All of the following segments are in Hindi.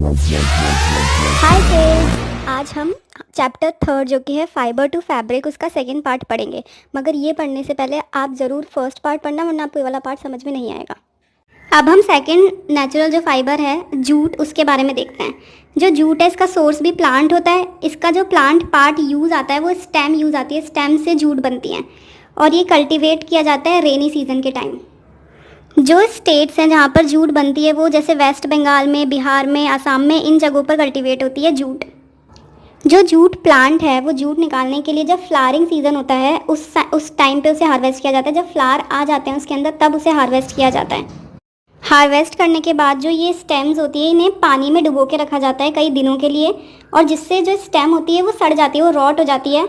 हाय किड्स, आज हम चैप्टर थर्ड जो कि है फाइबर टू फैब्रिक उसका सेकंड पार्ट पढ़ेंगे। मगर ये पढ़ने से पहले आप ज़रूर फर्स्ट पार्ट पढ़ना, वरना आपको ये वाला पार्ट समझ में नहीं आएगा। अब हम सेकंड नेचुरल जो फाइबर है जूट, उसके बारे में देखते हैं। जो जूट है इसका सोर्स भी प्लांट होता है। इसका जो प्लांट पार्ट यूज़ आता है वो स्टेम यूज़ आती है। स्टेम से जूट बनती हैं और ये कल्टीवेट किया जाता है रेनी सीजन के टाइम। जो स्टेट्स हैं जहाँ पर जूट बनती है वो जैसे वेस्ट बंगाल में, बिहार में, असम में, इन जगहों पर कल्टीवेट होती है जूट। जो जूट प्लांट है वो जूट निकालने के लिए जब फ्लावरिंग सीजन होता है उस टाइम पे उसे हार्वेस्ट किया जाता है। जब फ्लावर आ जाते हैं उसके अंदर तब उसे हार्वेस्ट किया जाता है। हार्वेस्ट करने के बाद जो ये स्टेम्स होती है इन्हें पानी में डुबो के रखा जाता है कई दिनों के लिए, और जिससे जो स्टेम होती है वो सड़ जाती है, वो रॉट हो जाती है।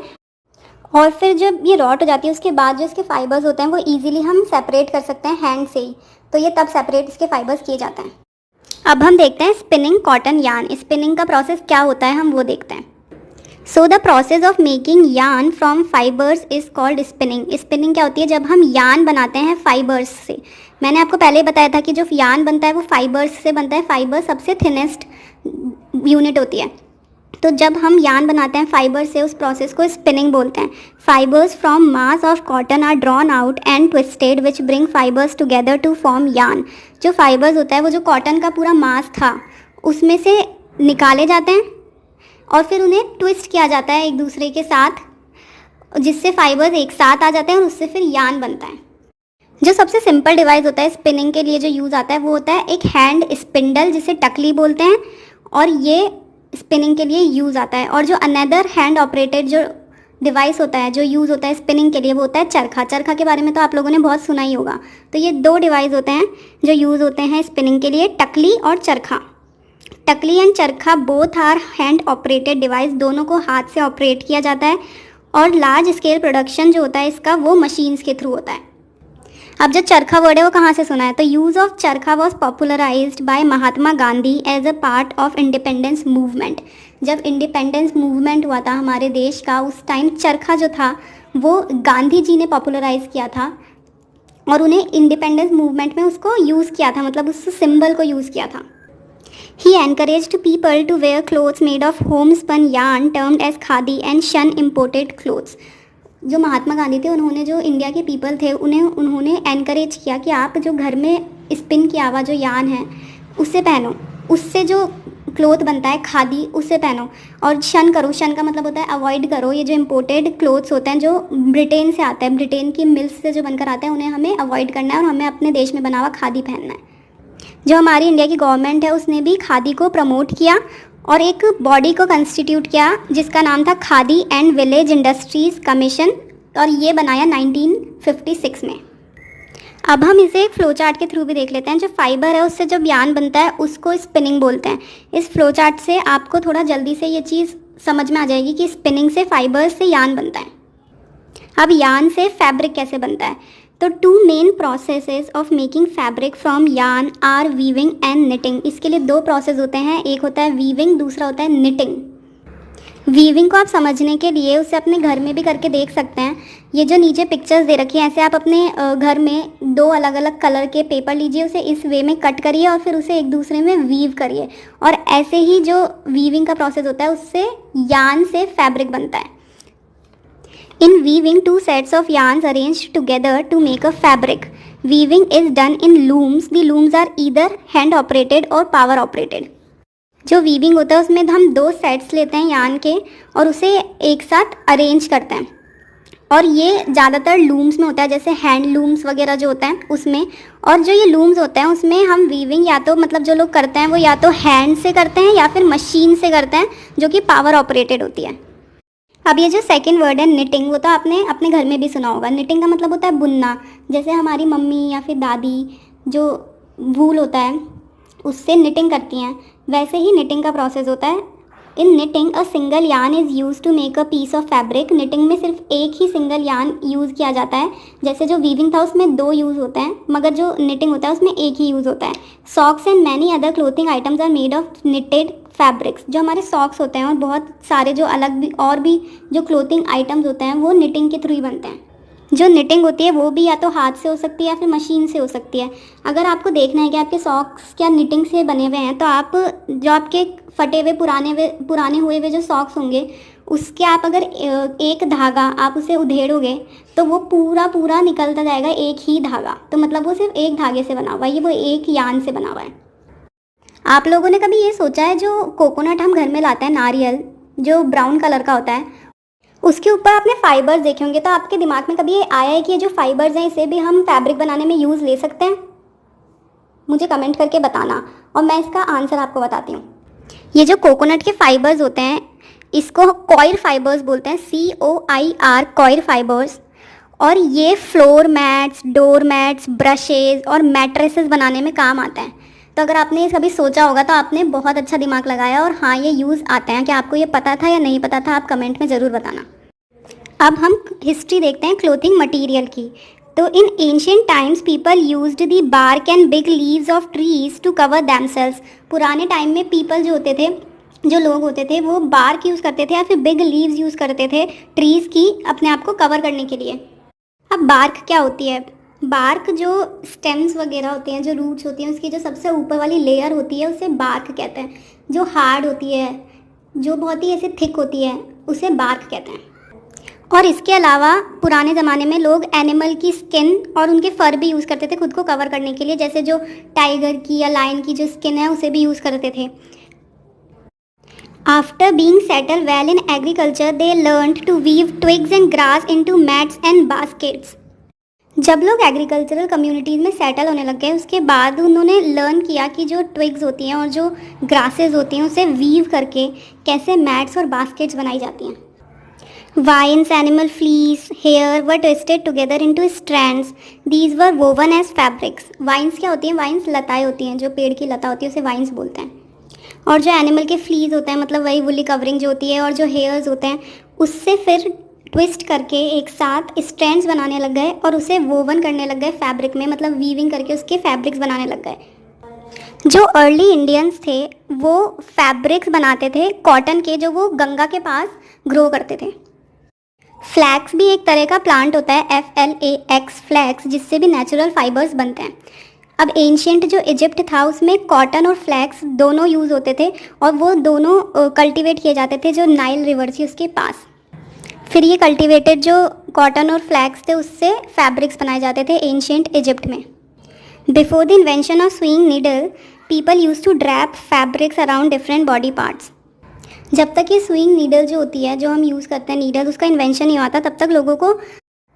और फिर जब ये रॉट हो जाती है उसके बाद जो इसके फाइबर्स होते हैं वो इजीली हम सेपरेट कर सकते हैं हैंड से ही। तो ये तब सेपरेट इसके फाइबर्स किए जाते हैं। अब हम देखते हैं स्पिनिंग कॉटन यार्न। स्पिनिंग का प्रोसेस क्या होता है हम वो देखते हैं। So the process of making yarn from fibres is called spinning. Spinning क्या होती है? जब हम यार्न बनाते हैं फाइबर्स से। मैंने आपको पहले ही बताया था कि जो यार्न बनता है वो फाइबर्स से बनता है। फाइबर सबसे थिनेस्ट यूनिट होती है। तो जब हम यार्न बनाते हैं फाइबर से उस प्रोसेस को स्पिनिंग बोलते हैं। Fibres from mass of cotton are drawn out and twisted which bring fibres together to form yarn. जो फाइबर्स होता है वो जो कॉटन का पूरा मास था उसमें से निकाले जाते हैं और फिर उन्हें ट्विस्ट किया जाता है एक दूसरे के साथ, जिससे फाइबर्स एक साथ आ जाते हैं और उससे फिर यार्न बनता है। जो सबसे सिंपल डिवाइस होता है स्पिनिंग के लिए जो यूज़ आता है वो होता है एक हैंड स्पिंडल, जिसे टकली बोलते हैं, और ये स्पिनिंग के लिए यूज़ आता है। और जो अनदर हैंड ऑपरेटेड जो डिवाइस होता है जो यूज़ होता है स्पिनिंग के लिए वो होता है चरखा। चरखा के बारे में तो आप लोगों ने बहुत सुना ही होगा। तो ये दो डिवाइस होते हैं जो यूज़ होते हैं स्पिनिंग के लिए, टकली और चरखा। Takli and charkha both are hand operated device. दोनों को हाथ से ऑपरेट किया जाता है और लार्ज स्केल प्रोडक्शन जो होता है इसका वो मशीन्स के थ्रू होता है। अब जो चरखा वर्ड है वो कहाँ से सुना है? तो use of charkha was popularised by Mahatma Gandhi as a part of independence movement. जब इंडिपेंडेंस मूवमेंट हुआ था हमारे देश का, उस टाइम चरखा जो था वो गांधी जी ने पॉपुलराइज किया था और उन्हें इंडिपेंडेंस मूवमेंट में उसको यूज़ किया था, मतलब उस सिंबल को यूज़ किया था। He encouraged people to wear clothes made of homespun yarn termed as khadi and shun imported clothes। जो महात्मा गांधी थे उन्होंने जो इंडिया के पीपल थे उन्होंने एनकरेज किया कि आप जो घर में स्पिन किया हुआ जो यार्न है उससे पहनो, उससे जो क्लोथ बनता है खादी उससे पहनो, और शन करो। शन का मतलब होता है अवॉइड करो ये जो इम्पोर्टेड क्लोथ्स होते हैं जो ब्रिटेन से आते हैं, ब्रिटेन की मिल्स से जो बनकर आते हैं, उन्हें हमें अवॉइड करना है और हमें अपने देश में बना हुआ खादी पहनना है। जो हमारी इंडिया की गवर्नमेंट है उसने भी खादी को प्रमोट किया और एक बॉडी को कंस्टिट्यूट किया जिसका नाम था khadi and village industries commission, और ये बनाया 1956 में। अब हम इसे एक फ्लो चार्ट के थ्रू भी देख लेते हैं। जो फाइबर है उससे जब यार्न बनता है उसको स्पिनिंग बोलते हैं। इस फ्लो चार्ट से आपको थोड़ा जल्दी से ये चीज़ समझ में आ जाएगी कि स्पिनिंग से फाइबर से यार्न बनता है। अब यार्न से फैब्रिक कैसे बनता है? तो two main processes of making fabric from yarn are weaving and knitting. इसके लिए दो प्रोसेस होते हैं, एक होता है वीविंग, दूसरा होता है निटिंग। वीविंग को आप समझने के लिए उसे अपने घर में भी करके देख सकते हैं। ये जो नीचे पिक्चर्स दे रखी हैं ऐसे आप अपने घर में दो अलग अलग कलर के पेपर लीजिए, उसे इस वे में कट करिए और फिर उसे एक दूसरे में वीव करिए, और ऐसे ही जो वीविंग का प्रोसेस होता है उससे यार्न से फैब्रिक बनता है। In weaving, two sets of yarns arranged together to make a fabric. Weaving is done in looms. The looms are either hand operated or power operated. जो वीविंग होता है उसमें हम दो सेट्स लेते हैं यार्न के और उसे एक साथ अरेंज करते हैं, और ये ज़्यादातर लूम्स में होता है, जैसे हैंड लूम्स वगैरह जो होते हैं उसमें। और जो ये लूम्स होते हैं उसमें हम वीविंग या तो मतलब जो लोग करते हैं वो या तो हैंड से करते हैं या फिर मशीन से करते हैं जो कि पावर ऑपरेटेड होती है। अब ये जो सेकंड वर्ड है निटिंग, वो तो आपने अपने घर में भी सुना होगा। निटिंग का मतलब होता है बुनना। जैसे हमारी मम्मी या फिर दादी जो वूल होता है उससे निटिंग करती हैं, वैसे ही निटिंग का प्रोसेस होता है। In knitting a single yarn is use to make a piece of fabric. Knitting में सिर्फ एक ही सिंगल यार्न यूज़ किया जाता है। जैसे जो वीविंग था उसमें दो यूज़ होते हैं, मगर जो निटिंग होता है उसमें एक ही यूज़ होता है। Socks and many other clothing items are made of knitted fabrics. जो हमारे सॉक्स होते हैं और बहुत सारे जो अलग भी और भी जो क्लोथिंग आइटम्स होते हैं वो निटिंग के थ्रू ही बनते हैं। जो निटिंग होती है वो भी या तो हाथ से हो सकती है या फिर मशीन से हो सकती है। अगर आपको देखना है कि आपके सॉक्स क्या निटिंग से बने हुए हैं, तो आप जो आपके फटे हुए पुराने हुए हुए जो सॉक्स होंगे उसके आप अगर एक धागा आप उसे उधेड़ोगे तो वो पूरा निकलता जाएगा, एक ही धागा। तो मतलब वो सिर्फ एक धागे से बना हुआ है, ये वो एक यान से बना हुआ है। आप लोगों ने कभी ये सोचा है जो कोकोनट हम घर में लाते हैं, नारियल जो ब्राउन कलर का होता है, उसके ऊपर आपने फाइबर्स देखे होंगे, तो आपके दिमाग में कभी ये आया है कि ये जो फाइबर्स हैं इसे भी हम फैब्रिक बनाने में यूज़ ले सकते हैं? मुझे कमेंट करके बताना और मैं इसका आंसर आपको बताती हूँ। ये जो कोकोनट के फाइबर्स होते हैं इसको कॉयर फाइबर्स बोलते हैं, COIR, कॉयर फाइबर्स। और ये floor mats, door mats, brushes और मैट्रेसेस बनाने में काम आता है। तो अगर आपने कभी सोचा होगा तो आपने बहुत अच्छा दिमाग लगाया, और हाँ ये यूज़ आते हैं। क्या आपको ये पता था या नहीं पता था, आप कमेंट में ज़रूर बताना। अब हम हिस्ट्री देखते हैं क्लोथिंग मटेरियल की। तो in ancient times people used the bark and big leaves of trees to cover themselves. पुराने टाइम में पीपल जो होते थे, जो लोग होते थे, वो बार्क यूज़ करते थे या फिर बिग लीव्स यूज़ करते थे ट्रीज़ की अपने आप को कवर करने के लिए। अब बार्क क्या होती है? बार्क जो स्टेम्स वगैरह होते हैं, जो रूट्स होती हैं, उसकी जो सबसे ऊपर वाली लेयर होती है उसे बार्क कहते हैं। जो हार्ड होती है, जो बहुत ही ऐसे थिक होती है, उसे बार्क कहते हैं। और इसके अलावा पुराने ज़माने में लोग एनिमल की स्किन और उनके फर भी यूज़ करते थे खुद को कवर करने के लिए, जैसे जो टाइगर की या लायन की जो स्किन है उसे भी यूज़ करते थे। After being settle well in agriculture they learned to weave twigs and grass into mats and baskets. जब लोग एग्रीकल्चरल कम्युनिटीज़ में सेटल होने लग गए उसके बाद उन्होंने लर्न किया कि जो ट्विग्स होती हैं और जो ग्रासेस होती हैं उसे वीव करके कैसे मैट्स और बास्केट्स बनाई जाती हैं। Vines, animal fleece, hair were twisted together into strands. These were woven as fabrics. Vines क्या होती हैं? Vines लताएं होती हैं, जो पेड़ की लता होती है उसे vines बोलते हैं। और जो एनिमल के फ्लीज होते हैं, मतलब वही वुली कवरिंग जो होती है, और जो हेयर्स होते हैं उससे फिर ट्विस्ट करके एक साथ स्ट्रैंड्स बनाने लग गए और उसे वोवन करने लग गए फैब्रिक में, मतलब वीविंग करके उसके फैब्रिक्स बनाने लग गए। जो अर्ली इंडियंस थे वो फैब्रिक्स बनाते थे कॉटन के, जो वो गंगा के पास ग्रो करते थे। फ्लैक्स भी एक तरह का प्लांट होता है, FLAX, फ्लैक्स, जिससे भी नेचुरल फाइबर्स बनते हैं। अब एंशियंट जो इजिप्ट था उसमें कॉटन और फ्लैक्स दोनों यूज़ होते थे, और वो दोनों कल्टीवेट किए जाते थे जो नाइल रिवर थी उसके पास। फिर ये कल्टीवेटेड जो कॉटन और फ्लैक्स थे उससे फैब्रिक्स बनाए जाते थे एंशियंट इजिप्ट में। Before the invention of sewing needle people use to drape fabrics around different body parts. जब तक ये स्विंग नीडल जो होती है, जो हम यूज़ करते हैं नीडल, उसका इन्वेंशन नहीं हुआ था तब तक लोगों को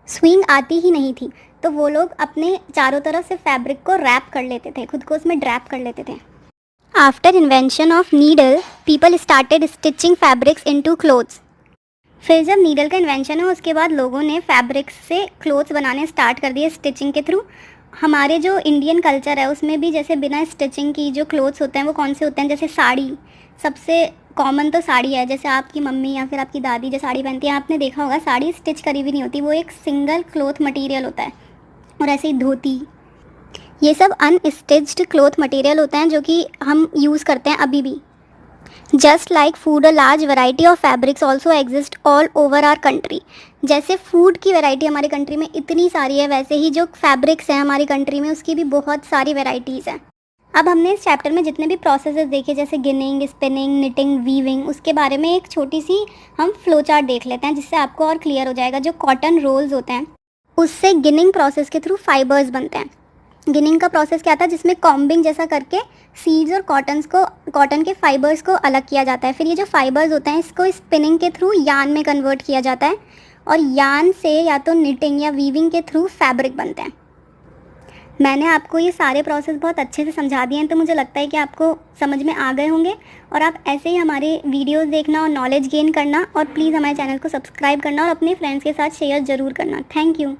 स्विंग आती ही नहीं थी। तो वो लोग अपने चारों तरफ से फैब्रिक को रैप कर लेते थे, खुद को उसमें ड्रैप कर लेते थे। After invention of needle people started stitching fabrics into clothes. फिर जब नीडल का इन्वेंशन हुआ उसके बाद लोगों ने फैब्रिक्स से क्लोथ्स बनाने स्टार्ट कर दिए स्टिचिंग के थ्रू। हमारे जो इंडियन कल्चर है उसमें भी जैसे बिना स्टिचिंग की जो क्लोथ्स होते हैं वो कौन से होते हैं, जैसे साड़ी, सबसे कॉमन तो साड़ी है। जैसे आपकी मम्मी या फिर आपकी दादी जो साड़ी पहनती है, आपने देखा होगा साड़ी स्टिच करी भी नहीं होती, वो एक सिंगल क्लॉथ मटेरियल होता है। और ऐसे ही धोती, ये सब अनस्टिच्ड क्लॉथ मटेरियल होते हैं जो कि हम यूज़ करते हैं अभी भी। Just like food, a large variety of fabrics also exist all over our country. जैसे फूड की वैरायटी हमारी कंट्री में इतनी सारी है, वैसे ही जो फैब्रिक्स हैं हमारी कंट्री में उसकी भी बहुत सारी वैरायटीज़ हैं। अब हमने इस चैप्टर में जितने भी प्रोसेसेस देखे, जैसे गिनिंग, स्पिनिंग, निटिंग, वीविंग, उसके बारे में एक छोटी सी हम फ्लो चार्ट देख लेते हैं जिससे आपको और क्लियर हो जाएगा। जो कॉटन रोल्स होते हैं उससे गिनिंग प्रोसेस के थ्रू फाइबर्स बनते हैं। गिनिंग का प्रोसेस क्या था, जिसमें कॉम्बिंग जैसा करके सीड्स और कॉटन के फाइबर्स को अलग किया जाता है। फिर ये जो फाइबर्स होते हैं इसको स्पिनिंग के थ्रू यान में कन्वर्ट किया जाता है, और यान से या तो निटिंग या वीविंग के थ्रू फैब्रिक बनते हैं। मैंने आपको ये सारे प्रोसेस बहुत अच्छे से समझा दिए हैं, तो मुझे लगता है कि आपको समझ में आ गए होंगे। और आप ऐसे ही हमारे वीडियोस देखना और नॉलेज गेन करना, और प्लीज़ हमारे चैनल को सब्सक्राइब करना और अपने फ्रेंड्स के साथ शेयर ज़रूर करना। Thank you.